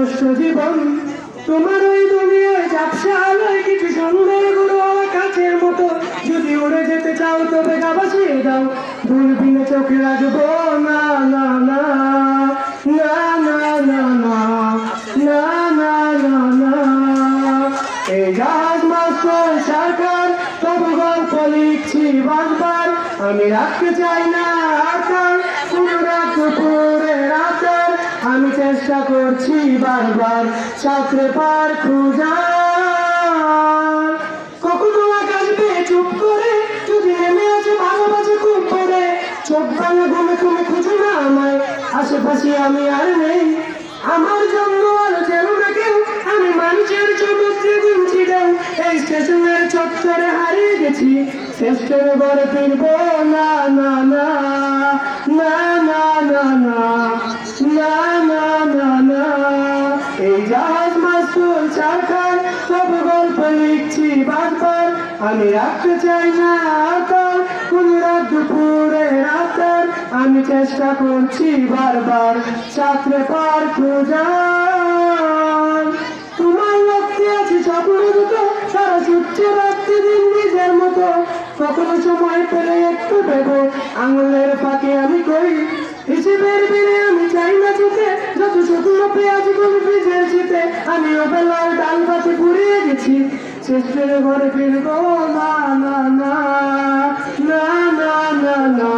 নষ্ট জীবন তোমার ওই দুনিয়ায় ঝাপসা আলোয় কিছু সুন্দর গুরু কাছের মতো যদি উড়ে যেতে চাও তবে গা ভাসিয়ে দাও দূরবীনে চোখে রাখবো না না না না না না না না না না না এই জাহাজ মাস্টার সরকার তবু গল্প লিখছি বারবার আমি রাখতে চাই না আকার কোনো রাত দুপুরে রাতের আমি চেষ্টা করছি বারবার সাঁতরে পার খোঁজার কখনো আকাশ পেয়ে চুপ করে যদি নেমে আসে ভালোবাসে খুব পড়ে চোখ ভাঙা ঘুমে তুমি খুঁজো না আমায় আশেপাশে আমি আর নেই আমার জন্য আর যেন না কেউ আমি মানুষের সমুদ্রে গুনছি দেও এই স্টেশনের চত্বরে হারিয়ে গেছি শেষের ঘরে ফিরবো না না না না না না না না না না না এই জাহাজ মাস্তুল চারখান সব গল্প লিখছি বারবার আমি রাখতে চাই না আকার কোন রাত দুপুরে রাতের আমি চেষ্টা করছি বারবার সাঁতরে পার খোঁজার তোমার লক্ষ্যে আছে স্বপ্ন দুটো সারা সূর্যে রাত্রি দিন নিজের মতো কখনো সময় পেলে একটু ভেবো আঙুলের ফাঁকে আমি করি হিসেবের বেড়ে আমি চাই না চোখে যত শুকনো পেঁয়াজ গুলো ফ্রিজের শীতে আমি ওবেলার ডাল ভাতে পুড়িয়ে গেছি শেষের ঘরে ফিরবো না না না না না না না